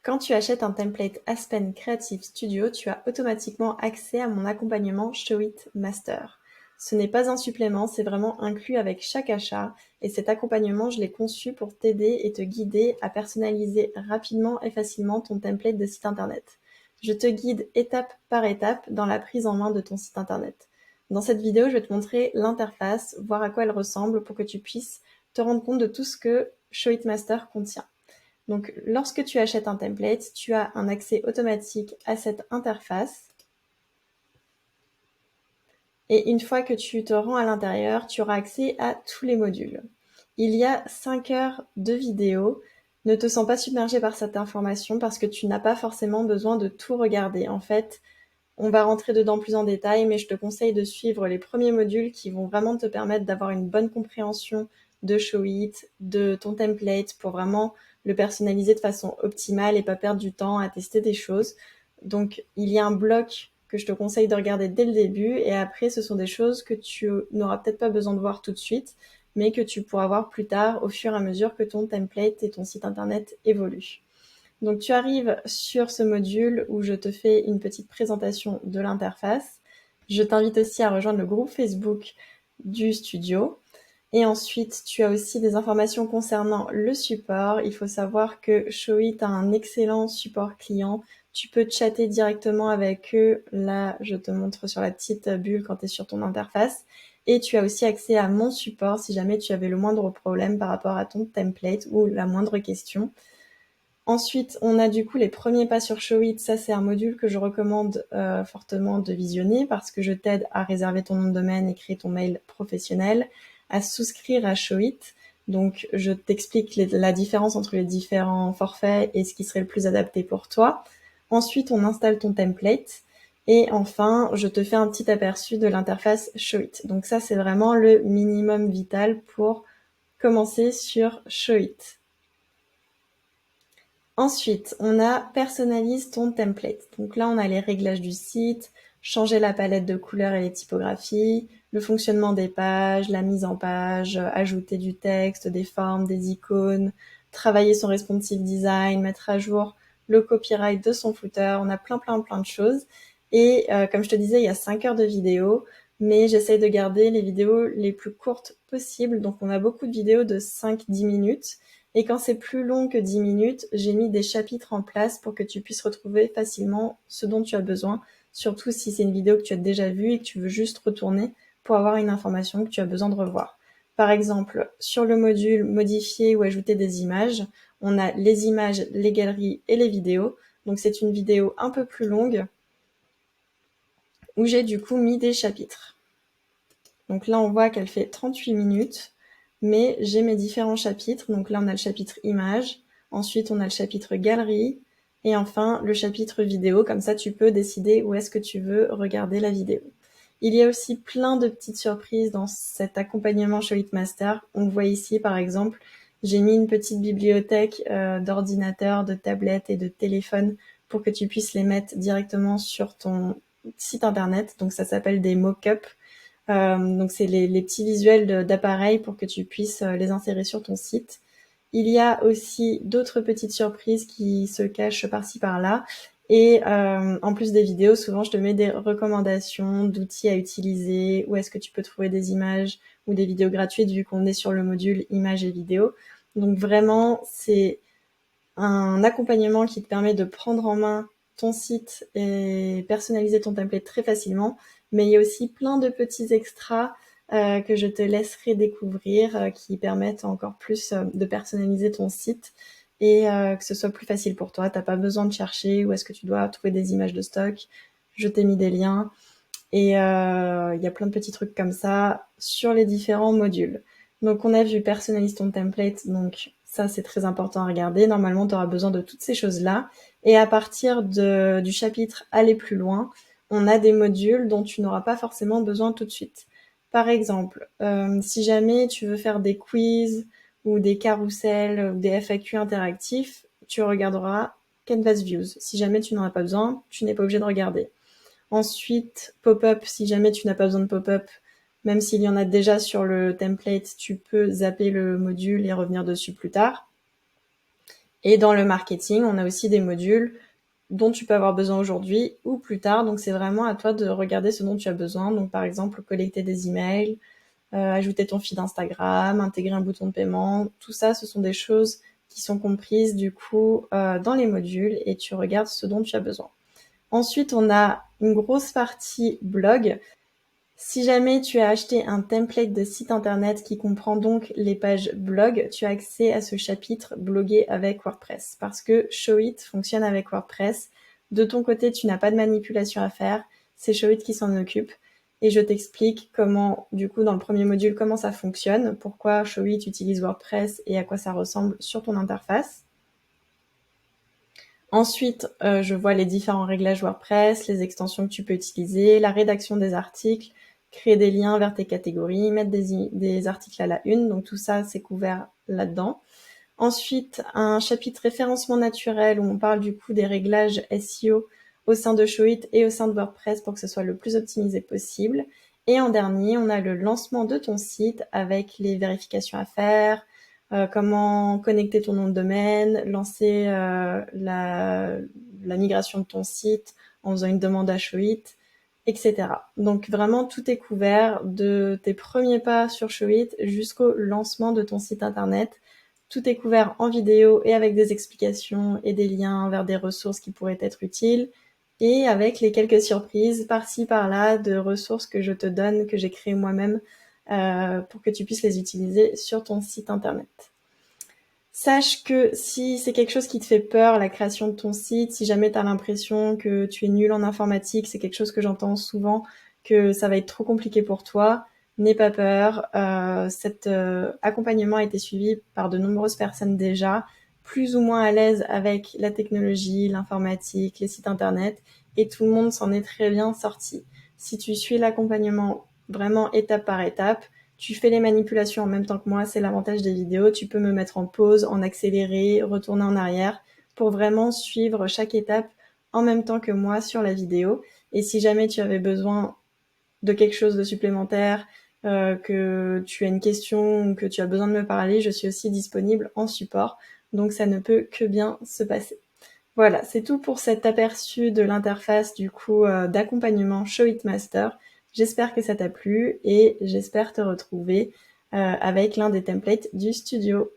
Quand tu achètes un template Aspen Creative Studio, tu as automatiquement accès à mon accompagnement Show It Master. Ce n'est pas un supplément, c'est vraiment inclus avec chaque achat et cet accompagnement, je l'ai conçu pour t'aider et te guider à personnaliser rapidement et facilement ton template de site internet. Je te guide étape par étape dans la prise en main de ton site internet. Dans cette vidéo, je vais te montrer l'interface, voir à quoi elle ressemble pour que tu puisses te rendre compte de tout ce que Show It Master contient. Donc, lorsque tu achètes un template, tu as un accès automatique à cette interface. Et une fois que tu te rends à l'intérieur, tu auras accès à tous les modules. Il y a 5 heures de vidéo. Ne te sens pas submergé par cette information parce que tu n'as pas forcément besoin de tout regarder. En fait, on va rentrer dedans plus en détail, mais je te conseille de suivre les premiers modules qui vont vraiment te permettre d'avoir une bonne compréhension de Show It, de ton template, pour vraiment le personnaliser de façon optimale et pas perdre du temps à tester des choses. Donc, il y a un bloc que je te conseille de regarder dès le début, et après, ce sont des choses que tu n'auras peut-être pas besoin de voir tout de suite, mais que tu pourras voir plus tard au fur et à mesure que ton template et ton site internet évoluent. Donc tu arrives sur ce module où je te fais une petite présentation de l'interface. Je t'invite aussi à rejoindre le groupe Facebook du studio. Et ensuite, tu as aussi des informations concernant le support. Il faut savoir que Showit a un excellent support client. Tu peux chatter directement avec eux. Là, je te montre sur la petite bulle quand tu es sur ton interface. Et tu as aussi accès à mon support si jamais tu avais le moindre problème par rapport à ton template ou la moindre question. Ensuite, on a du coup les premiers pas sur Show It. Ça, c'est un module que je recommande fortement de visionner parce que je t'aide à réserver ton nom de domaine et créer ton mail professionnel, à souscrire à Show It. Donc, je t'explique la différence entre les différents forfaits et ce qui serait le plus adapté pour toi. Ensuite, on installe ton template. Et enfin, je te fais un petit aperçu de l'interface Show It. Donc ça, c'est vraiment le minimum vital pour commencer sur Show It. Ensuite, on a personnalise ton template. Donc là, on a les réglages du site, changer la palette de couleurs et les typographies, le fonctionnement des pages, la mise en page, ajouter du texte, des formes, des icônes, travailler son responsive design, mettre à jour le copyright de son footer. On a plein de choses. Et comme je te disais, il y a 5 heures de vidéo, mais j'essaye de garder les vidéos les plus courtes possibles. Donc on a beaucoup de vidéos de 5-10 minutes. Et quand c'est plus long que 10 minutes, j'ai mis des chapitres en place pour que tu puisses retrouver facilement ce dont tu as besoin, surtout si c'est une vidéo que tu as déjà vue et que tu veux juste retourner pour avoir une information que tu as besoin de revoir. Par exemple, sur le module modifier ou ajouter des images, on a les images, les galeries et les vidéos. Donc c'est une vidéo un peu plus longue où j'ai du coup mis des chapitres. Donc là, on voit qu'elle fait 38 minutes, mais j'ai mes différents chapitres. Donc là, on a le chapitre images, ensuite on a le chapitre galerie, et enfin le chapitre vidéo. Comme ça, tu peux décider où est-ce que tu veux regarder la vidéo. Il y a aussi plein de petites surprises dans cet accompagnement Show It Master. On voit ici, par exemple, j'ai mis une petite bibliothèque d'ordinateurs, de tablettes et de téléphones pour que tu puisses les mettre directement sur ton site internet. Donc ça s'appelle des mock-ups. Donc c'est les petits visuels d'appareils pour que tu puisses les insérer sur ton site. Il y a aussi d'autres petites surprises qui se cachent par-ci par-là. Et en plus des vidéos, souvent je te mets des recommandations d'outils à utiliser, où est-ce que tu peux trouver des images ou des vidéos gratuites vu qu'on est sur le module images et vidéos. Donc vraiment, c'est un accompagnement qui te permet de prendre en main ton site et personnaliser ton template très facilement. Mais il y a aussi plein de petits extras que je te laisserai découvrir qui permettent encore plus de personnaliser ton site et que ce soit plus facile pour toi. T'as pas besoin de chercher où est-ce que tu dois trouver des images de stock. Je t'ai mis des liens et il y a plein de petits trucs comme ça sur les différents modules. Donc on a vu personnalise ton template, donc ça c'est très important à regarder. Normalement tu auras besoin de toutes ces choses-là. Et à partir du chapitre aller plus loin, on a des modules dont tu n'auras pas forcément besoin tout de suite. Par exemple, si jamais tu veux faire des quiz ou des carousels ou des FAQ interactifs, tu regarderas Canvas Views. Si jamais tu n'en as pas besoin, tu n'es pas obligé de regarder. Ensuite, pop-up, si jamais tu n'as pas besoin de pop-up, même s'il y en a déjà sur le template, tu peux zapper le module et revenir dessus plus tard. Et dans le marketing, on a aussi des modules dont tu peux avoir besoin aujourd'hui ou plus tard. Donc, c'est vraiment à toi de regarder ce dont tu as besoin. Donc, par exemple, collecter des emails, ajouter ton feed Instagram, intégrer un bouton de paiement. Tout ça, ce sont des choses qui sont comprises du coup dans les modules et tu regardes ce dont tu as besoin. Ensuite, on a une grosse partie blog. Si jamais tu as acheté un template de site internet qui comprend donc les pages blog, tu as accès à ce chapitre bloguer avec WordPress parce que Showit fonctionne avec WordPress. De ton côté, tu n'as pas de manipulation à faire, c'est Showit qui s'en occupe. Et je t'explique comment, du coup, dans le premier module, comment ça fonctionne, pourquoi Showit utilise WordPress et à quoi ça ressemble sur ton interface. Ensuite, je vois les différents réglages WordPress, les extensions que tu peux utiliser, la rédaction des articles, créer des liens vers tes catégories, mettre des articles à la une. Donc tout ça, c'est couvert là-dedans. Ensuite, un chapitre référencement naturel où on parle du coup des réglages SEO au sein de Showit et au sein de WordPress pour que ce soit le plus optimisé possible. Et en dernier, on a le lancement de ton site avec les vérifications à faire, comment connecter ton nom de domaine, lancer la migration de ton site en faisant une demande à Showit, etc. Donc vraiment, tout est couvert de tes premiers pas sur Showit jusqu'au lancement de ton site internet. Tout est couvert en vidéo et avec des explications et des liens vers des ressources qui pourraient être utiles et avec les quelques surprises par-ci par-là de ressources que je te donne, que j'ai créées moi-même pour que tu puisses les utiliser sur ton site internet. Sache que si c'est quelque chose qui te fait peur, la création de ton site, si jamais tu as l'impression que tu es nul en informatique, c'est quelque chose que j'entends souvent, que ça va être trop compliqué pour toi, n'aie pas peur. Cet accompagnement a été suivi par de nombreuses personnes déjà, plus ou moins à l'aise avec la technologie, l'informatique, les sites internet, et tout le monde s'en est très bien sorti. Si tu suis l'accompagnement vraiment étape par étape, tu fais les manipulations en même temps que moi, c'est l'avantage des vidéos. Tu peux me mettre en pause, en accéléré, retourner en arrière pour vraiment suivre chaque étape en même temps que moi sur la vidéo. Et si jamais tu avais besoin de quelque chose de supplémentaire, que tu as une question ou que tu as besoin de me parler, je suis aussi disponible en support. Donc ça ne peut que bien se passer. Voilà, c'est tout pour cet aperçu de l'interface du coup d'accompagnement Showit Master. J'espère que ça t'a plu et j'espère te retrouver avec l'un des templates du studio.